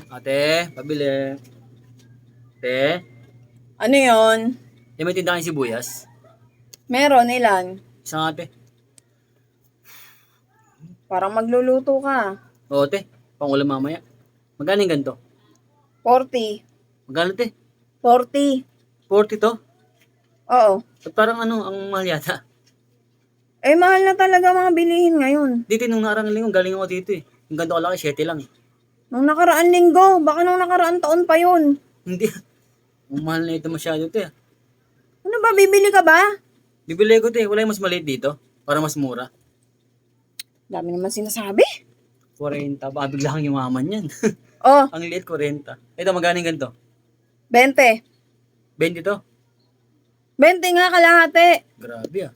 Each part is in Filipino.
Ate, pabili. Ate, Ano yon? may tindahan yung sibuyas. Meron, ilan? Isang ate. Parang magluluto ka. Oo, ate. Pangulam mamaya. Magkano yung ganito? 40. Magkano, ate? 40. 40 to? Oo. At parang ang mahal yata. Eh, mahal na talaga mga bilihin ngayon. Dito, nung nakarang linggo, galing ako dito eh. Yung ganito kalaki, 7 lang eh. Nung nakaraan linggo, baka nung nakaraan taon pa yun. Hindi. Ang mahal na ito masyado, te. Ano ba, bibili ka ba? Bibili ko, te. Wala yung mas maliit dito. Para mas mura. Dami naman sinasabi. 40. Baka bigla kang yumaman yan. Oh, Ang liit, 40. Ito, magkano yung ganito? 20. 20 to? 20 nga kalahati. Grabe ah.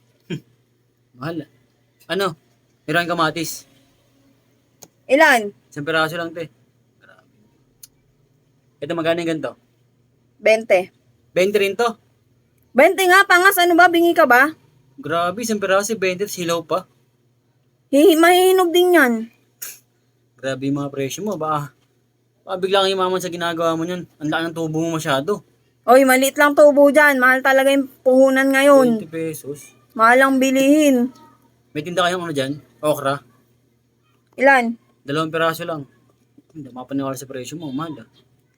Mahal ah. Ano? Meron kamatis. Ilan? Isang piraso lang, te. Grabe. Ito, magkano yung ganito? 20. 20 rin to. 20 nga, pangas. Ano ba, bingi ka ba? Grabe, isang piraso, 20, silaw pa. Mahihinog din yan. Grabe yung mga presyo mo. Baka bigla kang yumaman sa ginagawa mo niyan. Ang laki ng tubo mo masyado. Oy, maliit lang tubo dyan. Mahal talaga yung puhunan ngayon. 20 pesos. Mahal ang bilihin. May tinda kayong ano dyan? Okra. Ilan? 2 piraso lang. Hindi mapaniwala sa presyo mo. Mahal ah.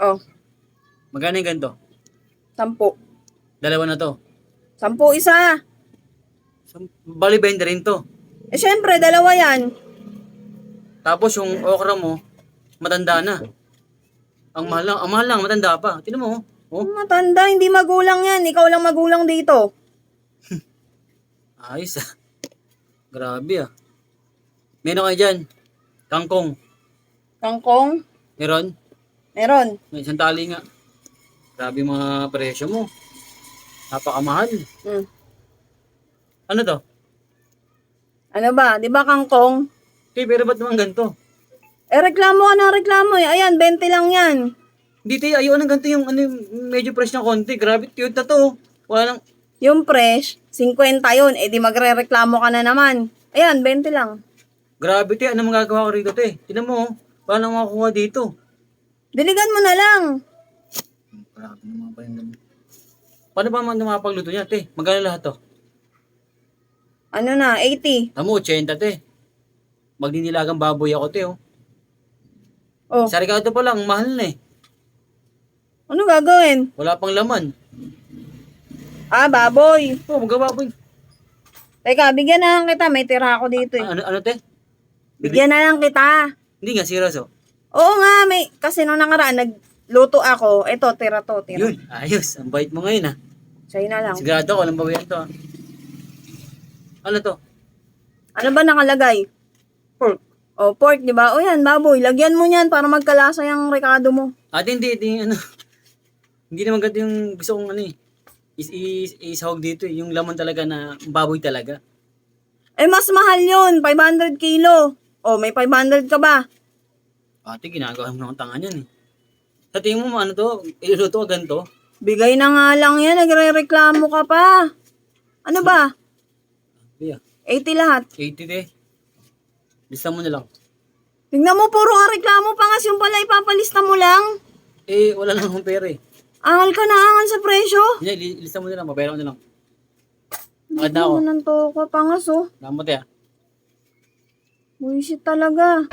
Oh, Magkano yung ganito? 10. 2 na to. 10 isa. Bali 20 rin to. Eh, syempre, dalawa yan. Tapos yung okra mo, matanda na. Ang mahal lang, matanda pa. Tingnan mo. Oh, Matanda, hindi magulang yan. Ikaw lang magulang dito. ayos ah. Grabe ah. Meron kayo dyan. Kangkong. Kangkong? Meron? Meron. May isang tali nga. Grabe yung mga presyo mo. Napakamahal. Hmm. Ano to? Ano ba? Di ba kangkong? Okay, pero ba't naman ganito? Eh, reklamo ka ng reklamo eh. Ayan, 20 lang yan. Hindi tayo, ayaw ng ganito yung medyo fresh na konti. Grabe, cute na to. Wala nang, Yung fresh, 50 yun. Eh, di magre-reklamo ka na naman. Ayan, 20 lang. grabe te, ano magagawa ko rito te? Tingnan mo, wala nang makukuha dito. Diligan mo na lang. Grabe naman pa yun. Paano ba man mapagluto niya te? Magkano lahat to? Ano na, 80. Tamo, 80 te. Magdinilagang baboy ako te oh. Oh, Sa Ricardo pa lang, mahal na eh. ano gagawin? Wala pang laman. Ah, baboy. Oh, magbababoy. Teka, bigyan na lang kita. May tira ako dito eh. Ano te? Bigyan na lang kita. Hindi nga, serious oh. Oo nga, kasi nung nakaraan, nagluto ako. Eto, tira to, tira. Yun, ayos. Ang bait mo ngayon ah. Sa'yo na lang. Sigurado ako, walang babayan to ah. Ano to? Ano ba nakalagay? Pork. O, pork, di ba? O yan, baboy. Lagyan mo niyan para magkalasa yung rekado mo. Ate, hindi, ano. Hindi naman ganito yung gusto kong ano eh. Isahog dito eh. Yung laman talaga na baboy talaga. Eh, mas mahal yun. 500 kilo. O, may 500 ka ba? Ate, ginagawa mo ng tangan yan eh. Sa tingin mo, ano to? Iluluto ka ganito? Bigay na nga lang yan. Nagre-reklamo ka pa. Ano ba? Yeah. 80 lahat. 80 te. Lista mo na lang. Tingnan mo, puro ka reklamo pa nga. Yung pala ipapalista mo lang. Eh, wala lang akong pera eh. Angal ka na angal sa presyo. Hindi, lista mo na lang. Babayaran ko na lang. Hindi Agad na ako. mo nang toko, pangas oh. Salamat eh ah. Buisit talaga.